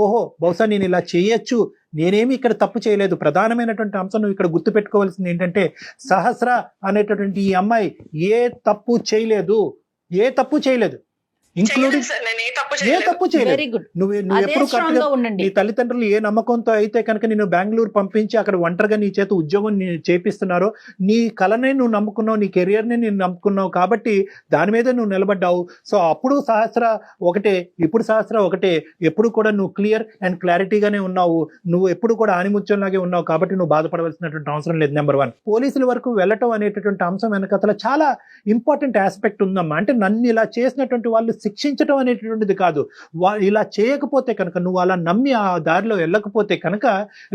ఓహో బహుశా నేను ఇలా చేయొచ్చు, నేనేమి ఇక్కడ తప్పు చేయలేదు. ప్రధానమైనటువంటి అంశం నువ్వు ఇక్కడ గుర్తుపెట్టుకోవాల్సింది ఏంటంటే, సహస్ర అనేటటువంటి ఈ అమ్మాయి ఏ తప్పు చేయలేదు, ఇంక్లూడింగ్ ఏ తప్పు చేయలేదు. నువ్వు ఎప్పుడు కరెక్ట్గా నీ తల్లిదండ్రులు ఏ నమ్మకంతో అయితే కనుక నేను బెంగళూరు పంపించి అక్కడ ఒంటరిగా నీ చేత ఉద్యోగం చేపిస్తున్నారో, నీ కళనే నువ్వు నమ్ముకున్నావు, నీ కెరియర్ని నేను నమ్ముకున్నావు, కాబట్టి దాని మీద నువ్వు నిలబడ్డావు. సో అప్పుడు సహస్ర ఒకటే, ఇప్పుడు సహస్ర ఒకటే. ఎప్పుడు కూడా నువ్వు క్లియర్ అండ్ క్లారిటీగానే ఉన్నావు, నువ్వు ఎప్పుడు కూడా ఆనిముత్యంలాగే ఉన్నావు. కాబట్టి నువ్వు బాధపడవలసినటువంటి అవసరం లేదు. నెంబర్ 1, పోలీసుల వరకు వెళ్ళటం అనేటటువంటి అంశం వెనకతల చాలా ఇంపార్టెంట్ ఆస్పెక్ట్ ఉందమ్మా. అంటే నన్ను ఇలా చేసినటువంటి వాళ్ళు శిక్షించడం అనేటటువంటిది కాదు. ఇలా చేయకపోతే కనుక, నువ్వు అలా నమ్మి ఆ దారిలో వెళ్ళకపోతే కనుక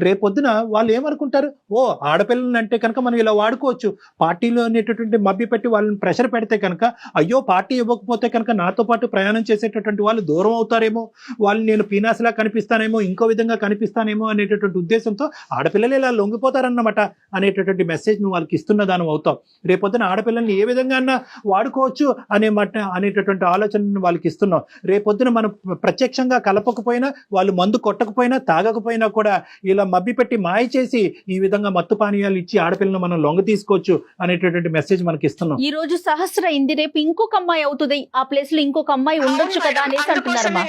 రేపొద్దున వాళ్ళు ఏమనుకుంటారు, ఓ ఆడపిల్లలు అంటే కనుక మనం ఇలా వాడుకోవచ్చు. పార్టీలో అనేటటువంటి మభ్య పెట్టి వాళ్ళని ప్రెషర్ పెడితే కనుక, అయ్యో పార్టీ ఇవ్వకపోతే కనుక నాతో పాటు ప్రయాణం చేసేటటువంటి వాళ్ళు దూరం అవుతారేమో, వాళ్ళు నేను పీనాసిలా కనిపిస్తానేమో, ఇంకో విధంగా కనిపిస్తానేమో అనేటటువంటి ఉద్దేశంతో ఆడపిల్లలు ఇలా లొంగిపోతారన్నమాట అనేటటువంటి మెసేజ్ నువ్వు వాళ్ళకి ఇస్తున్న దానం అవుతావు. రేపొద్దున ఆడపిల్లల్ని ఏ విధంగా వాడుకోవచ్చు అనేటటువంటి ఆలోచన వాళ్ళకి ఇస్తున్నాం. రేపొద్దున మనం ప్రత్యక్షంగా కలపకపోయినా, వాళ్ళు మందు కొట్టకపోయినా, తాగకపోయినా కూడా ఇలా మబ్బి పెట్టి మాయ చేసి ఈ విధంగా మత్తు పానీయాలు ఇచ్చి ఆడపిల్లను మనం లొంగ తీసుకోవచ్చు అనేటటువంటి మెసేజ్ మనకి ఇస్తున్నాం. ఈ రోజు సహస్ర ఇంది, రేపు ఇంకొక అమ్మాయి అవుతుంది, ఆ ప్లేస్ లో ఇంకొక అమ్మాయి ఉండొచ్చు కదా అనేసి అంటున్నారమ్మా.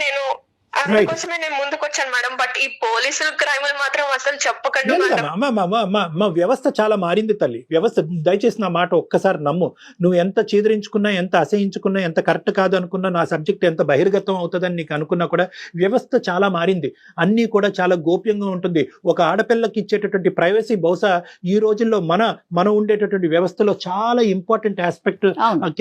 అందుకోసమే నేను ముందుకు వచ్చాను మేడం. బట్ ఈ పోలీసుల క్రైములు మాత్రం అసలు చెప్పకండి. మా వ్యవస్థ చాలా మారింది తల్లి. వ్యవస్థ దయచేసి నా మాట ఒక్కసారి నమ్ము. నువ్వు ఎంత చీదరించుకున్నా, ఎంత అసహించుకున్నా, ఎంత కరెక్ట్ కాదు అనుకున్నా, నా సబ్జెక్ట్ ఎంత బహిర్గతం అవుతుందని నీకు అనుకున్నా కూడా వ్యవస్థ చాలా మారింది. అన్నీ కూడా చాలా గోప్యంగా ఉంటుంది. ఒక ఆడపిల్లకి ఇచ్చేటటువంటి ప్రైవసీ బహుశా ఈ రోజుల్లో మనం ఉండేటటువంటి వ్యవస్థలో చాలా ఇంపార్టెంట్ ఆస్పెక్ట్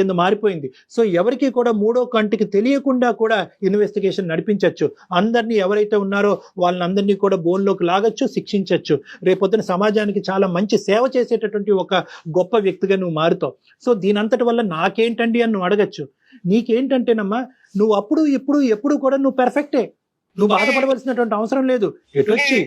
కింద మారిపోయింది. సో ఎవరికి కూడా మూడో కంటికి తెలియకుండా కూడా ఇన్వెస్టిగేషన్ నడిపించవచ్చు. అందరినీ ఎవరైతే ఉన్నారో వాళ్ళని అందరినీ కూడా బోన్లోకి లాగొచ్చు, శిక్షించవచ్చు. రేపొద్దున సమాజానికి చాలా మంచి సేవ చేసేటటువంటి ఒక గొప్ప వ్యక్తిగా నువ్వు మారుతావు. సో దీనంతటి వల్ల నాకేంటండి అని నువ్వు అడగచ్చు. నీకేంటంటేనమ్మా, నువ్వు అప్పుడు ఇప్పుడు ఎప్పుడు కూడా నువ్వు పెర్ఫెక్టే, నువ్వు బాధపడవలసినటువంటి అవసరం లేదు. ఎటొచ్చి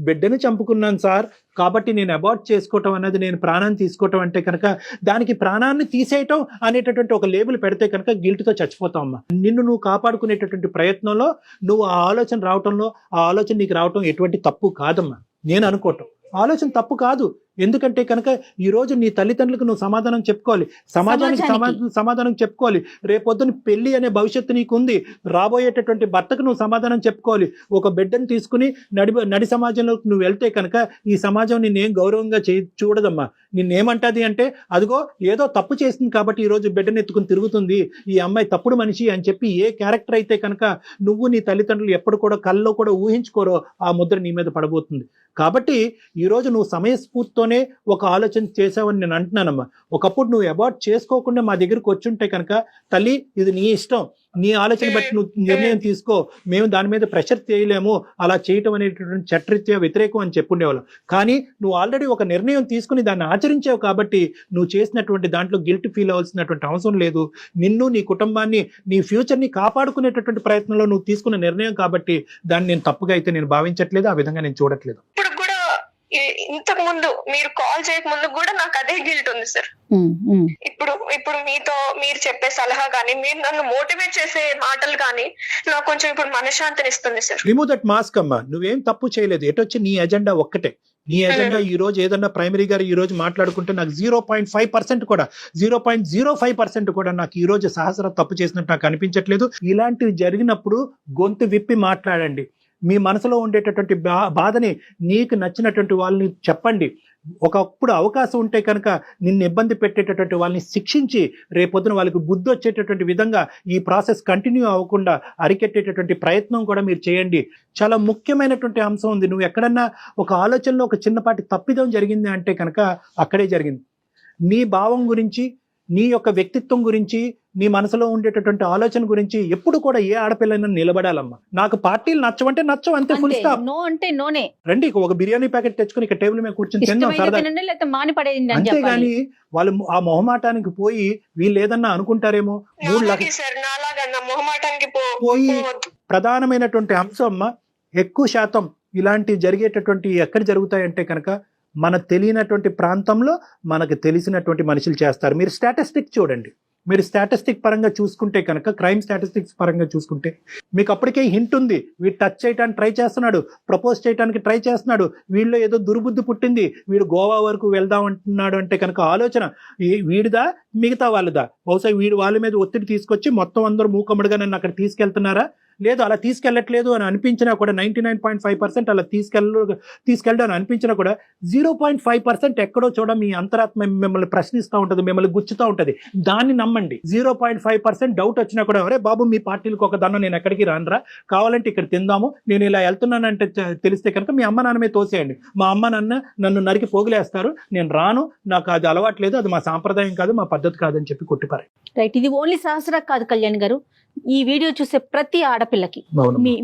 బిడ్డని చంపుకున్నాను సార్, కాబట్టి నేను అబార్ట్ చేసుకోవటం అనేది నేను ప్రాణాన్ని తీసుకోవటం అంటే కనుక దానికి ప్రాణాన్ని తీసేయటం అనేటటువంటి ఒక లేబుల్ పెడితే కనుక గిల్ట్తో చచ్చిపోతావమ్మా. నిన్ను నువ్వు కాపాడుకునేటటువంటి ప్రయత్నంలో నువ్వు ఆ ఆలోచన రావటంలో, ఆ ఆలోచన నీకు రావటం ఎటువంటి తప్పు కాదమ్మా. నేను అనుకోవటం ఆలోచన తప్పు కాదు. ఎందుకంటే కనుక ఈ రోజు నీ తల్లిదండ్రులకు నువ్వు సమాధానం చెప్పుకోవాలి, సమాజానికి సమాధానం చెప్పుకోవాలి. రేపొద్దున పెళ్లి అనే భవిష్యత్తు నీకు ఉంది, రాబోయేటటువంటి భర్తకు నువ్వు సమాధానం చెప్పుకోవాలి. ఒక బిడ్డను తీసుకుని నడి సమాజంలోకి నువ్వు వెళ్తే కనుక ఈ సమాజం నిన్నేం గౌరవంగా చూడదమ్మా. నిన్నేమంటది అంటే అదిగో ఏదో తప్పు చేసింది కాబట్టి ఈ రోజు బిడ్డను ఎత్తుకుని తిరుగుతుంది, ఈ అమ్మాయి తప్పుడు మనిషి అని చెప్పి ఏ క్యారెక్టర్ అయితే కనుక నువ్వు నీ తల్లిదండ్రులు ఎప్పుడు కూడా కల్లో కూడా ఊహించుకోరో ఆ ముద్ర నీ మీద పడబోతుంది. కాబట్టి ఈరోజు నువ్వు సమయస్ఫూర్తితోనే ఒక ఆలోచన చేసావని నేను అంటున్నానమ్మా. ఒకప్పుడు నువ్వు అబార్ట్ చేసుకోకుండా మా దగ్గరకు వచ్చుంటే కనుక తల్లి ఇది నీ ఇష్టం, నీ ఆలోచన బట్టి నువ్వు నిర్ణయం తీసుకో, మేము దాని మీద ప్రెషర్ చేయలేము, అలా చేయటం అనేటటువంటి చట్టరీత్యా వ్యతిరేకం అని చెప్పుండేవాళ్ళం. కానీ నువ్వు ఆల్రెడీ ఒక నిర్ణయం తీసుకుని దాన్ని ఆచరించావు కాబట్టి నువ్వు చేసినటువంటి దాంట్లో గిల్ట్ ఫీల్ అవ్వాల్సినటువంటి అవసరం లేదు. నిన్ను, నీ కుటుంబాన్ని, నీ ఫ్యూచర్ని కాపాడుకునేటటువంటి ప్రయత్నంలో నువ్వు తీసుకున్న నిర్ణయం కాబట్టి దాన్ని నేను తప్పుగా అయితే నేను భావించట్లేదు, ఆ విధంగా నేను చూడట్లేదు. ఇంతకు ముందు మీరు కాల్ చేయక ముందు కూడా నాకు అదే గిల్ట్ ఉంది సార్. ఇప్పుడు మీతో మీరు చెప్పే సలహా గానీ, మీరు నన్ను మోటివేట్ చేసే మాటలు గానీ నాకు కొంచెం ఇప్పుడు మనశ్శాంతిని ఇస్తుంది సార్. రిమూవ్ దట్ మాస్క్ అమ్మా, నువ్వేం తప్పు చేయలేదు. ఎటొచ్చి నీ ఎజెండా ఒక్కటే. నీ ఎజెండా ఈ రోజు ఏదన్నా ప్రైమరీ గారు ఈ రోజు మాట్లాడుకుంటే నాకు 0.5% కూడా 0.05% కూడా నాకు ఈ రోజు సహస్ర తప్పు చేసినట్టు నాకు అనిపించట్లేదు. ఇలాంటివి జరిగినప్పుడు గొంతు విప్పి మాట్లాడండి. మీ మనసులో ఉండేటటువంటి బాధని నీకు నచ్చినటువంటి వాళ్ళని చెప్పండి. ఒకప్పుడు అవకాశం ఉంటే కనుక నిన్ను ఇబ్బంది పెట్టేటటువంటి వాళ్ళని శిక్షించి రేపొద్దున వాళ్ళకి బుద్ధి వచ్చేటటువంటి విధంగా ఈ ప్రాసెస్ కంటిన్యూ అవ్వకుండా అరికెట్టేటటువంటి ప్రయత్నం కూడా మీరు చేయండి. చాలా ముఖ్యమైనటువంటి అంశం ఉంది. నువ్వు ఎక్కడన్నా ఒక ఆలోచనలో ఒక చిన్నపాటి తప్పిదం జరిగింది అంటే కనుక అక్కడే జరిగింది. నీ భావం గురించి, నీ యొక్క వ్యక్తిత్వం గురించి, నీ మనసులో ఉండేటటువంటి ఆలోచన గురించి ఎప్పుడు కూడా ఏ ఆడపిల్లైనా నిలబడాలమ్మా. నాకు పార్టీలు నచ్చవంటే నచ్చవు, అంతే, ఫుల్ స్టాప్. నో అంటే నోనే. రండి, ఒక బిర్యానీ ప్యాకెట్ తెచ్చుకుని ఇక్కడ టేబుల్ మీద కూర్చొని తిందాం సరదా. అంతేగాని వాళ్ళు ఆ మొహమాటానికి పోయి వీళ్ళు ఏదన్నా అనుకుంటారేమో 3 లక్షలు పోయి. ప్రధానమైనటువంటి అంశం అమ్మా, ఎక్కువ శాతం ఇలాంటి జరిగేటటువంటి ఎక్కడ జరుగుతాయంటే కనుక మన తెలియనటువంటి ప్రాంతంలో మనకు తెలిసినటువంటి మనుషులు చేస్తారు. మీరు స్టాటిస్టిక్ చూడండి. మీరు స్టాటిస్టిక్ పరంగా చూసుకుంటే కనుక, క్రైమ్ స్టాటిస్టిక్స్ పరంగా చూసుకుంటే మీకు అప్పటికే హింట్ ఉంది. వీడు టచ్ చేయడానికి ట్రై చేస్తున్నాడు, ప్రపోజ్ చేయడానికి ట్రై చేస్తున్నాడు, వీళ్ళలో ఏదో దుర్బుద్ధి పుట్టింది, వీడు గోవా వరకు వెళ్దాం అంటున్నాడు అంటే కనుక ఆలోచన వీడిదా మిగతా వాళ్ళదా? బహుశా వీడు వాళ్ళ మీద ఒత్తిడి తీసుకొచ్చి మొత్తం అందరూ మూకమ్మడిగా నన్ను అక్కడ తీసుకెళ్తున్నారా? లేదు, అలా తీసుకెళ్లట్లేదు అని అనిపించినా కూడా 99.5% అలా తీసుకెళ్ళడం అని అనిపించినా కూడా 0.5% ఎక్కడో చూడ మీ అంతరాత్మ మిమ్మల్ని ప్రశ్నిస్తూ ఉంటుంది, మిమ్మల్ని గుచ్చుతూ ఉంటుంది. దాన్ని నమ్మండి. 0.5% డౌట్ వచ్చినా కూడా, అరే బాబు మీ పార్టీలకు ఒక దన్నం, నేను ఎక్కడికి రానురా, కావాలంటే ఇక్కడ తిందాము, నేను ఇలా వెళ్తున్నానంటే తెలిస్తే కనుక మీ అమ్మ నాన్నమే తోసేయండి. మా అమ్మ నాన్న నన్ను నరికి పోగులేస్తారు, నేను రాను, నాకు అది అలవాట్లేదు, అది మా సాంప్రదాయం కాదు, మా పద్ధతి కాదని చెప్పి కొట్టిపారు. రైట్. ఇది ఓన్లీ సహస్ర కాదు కళ్యాణ్ గారు, ఈ వీడియో చూసే ప్రతి ఆడపిల్లకి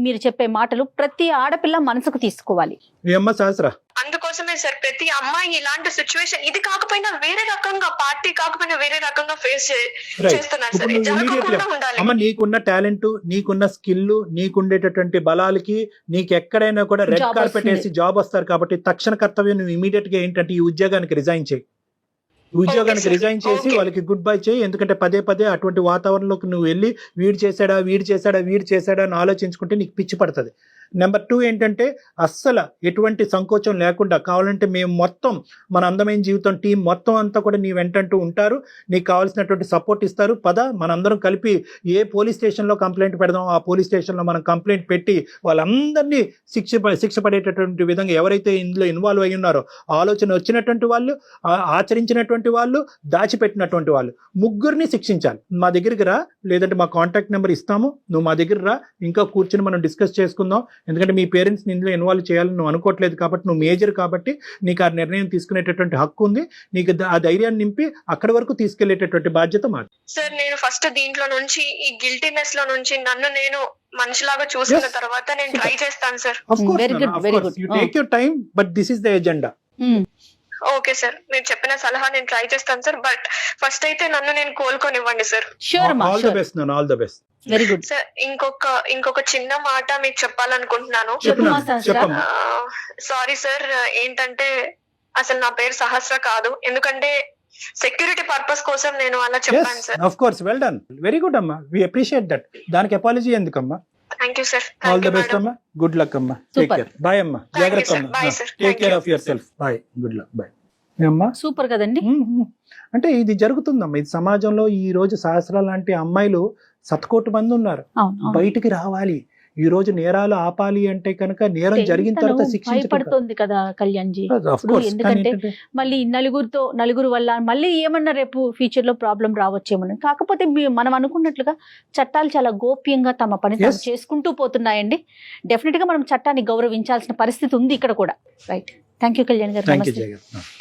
మీరు చెప్పే మాటలు ప్రతి ఆడపిల్ల మనసుకు తీసుకోవాలి. అందుకోసమే సార్ ప్రతి అమ్మాయి ఇలాంటి సిచ్యువేషన్ ఇది కాకపోయినా వేరే రకంగా, పార్టీ కాకపోయినా వేరే రకంగా ఫేస్ చేస్తున్నారు సార్. జరగకుండా ఉండాలి. అమ్మ, నీకున్న టాలెంట్, నీకున్న స్కిల్, నీకుండేటటువంటి బలాలకి నీకు ఎక్కడైనా కూడా రెడ్ కార్పెట్ వేసి జాబ్ వస్తారు. కాబట్టి తక్షణ కర్తవ్యం నువ్వు ఇమీడియట్ గా ఏంటంటే ఈ ఉద్యోగానికి రిజైన్ చేయి. ఉద్యోగానికి రిజైన్ చేసి వాళ్ళకి గుడ్ బై చేయి. ఎందుకంటే పదే పదే అటువంటి వాతావరణంలోకి నువ్వు వెళ్ళి వీడు చేశాడా అని ఆలోచించుకుంటే నీకు పిచ్చి పడుతుంది. నెంబర్ 2 ఏంటంటే అస్సలు ఎటువంటి సంకోచం లేకుండా కావాలంటే మేము మొత్తం మన అందమైన జీవితం టీం మొత్తం అంతా కూడా నీ వెంటంటూ ఉంటారు, నీకు కావాల్సినటువంటి సపోర్ట్ ఇస్తారు. మనందరం కలిపి ఏ పోలీస్ స్టేషన్లో కంప్లైంట్ పెడదాం, ఆ పోలీస్ స్టేషన్లో మనం కంప్లైంట్ పెట్టి వాళ్ళందరినీ శిక్ష పడేటటువంటి విధంగా ఎవరైతే ఇందులో ఇన్వాల్వ్ అయ్యి ఉన్నారో, ఆలోచన వచ్చినటువంటి వాళ్ళు, ఆచరించినటువంటి వాళ్ళు, దాచిపెట్టినటువంటి వాళ్ళు, ముగ్గురిని శిక్షించాలి. మా దగ్గరికి రా, లేదంటే మా కాంటాక్ట్ నెంబర్ ఇస్తాము, నువ్వు మా దగ్గర రా, ఇంకా కూర్చొని మనం డిస్కస్ చేసుకుందాం. ఎందుకంటే మీ పేరెంట్స్ని ఇందులో ఇన్వాల్వ్ చేయాలని నువ్వు అనుకోవట్లేదు కాబట్టి, నువ్వు మేజర్ కాబట్టి నీకు ఆ నిర్ణయం తీసుకునేటటువంటి హక్కు ఉంది. నీకు ఆ ధైర్యాన్ని నింపి అక్కడి వరకు తీసుకెళ్లేటటువంటి బాధ్యత మాది. సార్ నేను ఫస్ట్ దీంట్లో నుంచి, ఈ గిల్టీనెస్ లో నుంచి నన్ను నేను మనిషిలాగా చూసిన తర్వాత నేను ట్రై చేస్తాను sir. You take your time, but this is the agenda. Okay sir, మీరు చెప్పిన సలహా నేను ట్రై చేస్తాను సార్. బట్ ఫస్ట్ అయితే నన్ను నేను కోలుకొనివ్వండి sir. All the best. Very good. Sir ఇంకొక చిన్న మాట మీకు చెప్పాలనుకుంటున్నాను. చెప్పమ్మా సహస్ర. చెప్పమ్మా. సారీ సార్, ఏంటంటే అసలు నా పేరు సహస్ర కాదు, ఎందుకంటే సెక్యూరిటీ పర్పస్ కోసం నేను అలా చెప్పాను sir. Of course, well done, very good అమ్మా, వి అప్రిషియేట్ దట్. దానికి అపాలజీ ఎందుకమ్మా? Thank you sir. All the best అమ్మా, గుడ్ లక్ అమ్మా, టేక్ Super. కేర్, బాయ్ అమ్మా, జాగ్రత్త sir. అమ్మా, Bye, sir. Take Thank care you. Of yourself, bye, good luck, bye అమ్మా. Super కదండి. అంటే ఇది జరుగుతుందమ్మా, ఇది సమాజంలో ఈ రోజు సహస్ర లాంటి అమ్మాయిలు శతకోటి మంది ఉన్నారు. అవును. బయటికి రావాలి, ఈ రోజు నేరాలు ఆపాలి అంటే కనుక నేరం జరిగిన తర్వాత శిక్షించడం. భయపడుతుంది కదా కళ్యాణ్ జీ. Of course, ఎందుకంటే కానీ మళ్ళీ నలుగురు వల్ల మళ్ళీ ఏమన్నా రేపు ఫ్యూచర్ లో ప్రాబ్లం రావచ్చేమని. కాకపోతే మనం అనుకున్నట్లుగా చట్టాలు చాలా గోప్యంగా తమ పని తాము Yes. చేసుకుంటూ పోతున్నాయండి. డెఫినెట్ గా మనం చట్టాన్ని గౌరవించాల్సిన పరిస్థితి ఉంది ఇక్కడ కూడా. రైట్. థ్యాంక్ యూ కళ్యాణ్ గారు. థ్యాంక్ యూ నమస్తే. జగన్.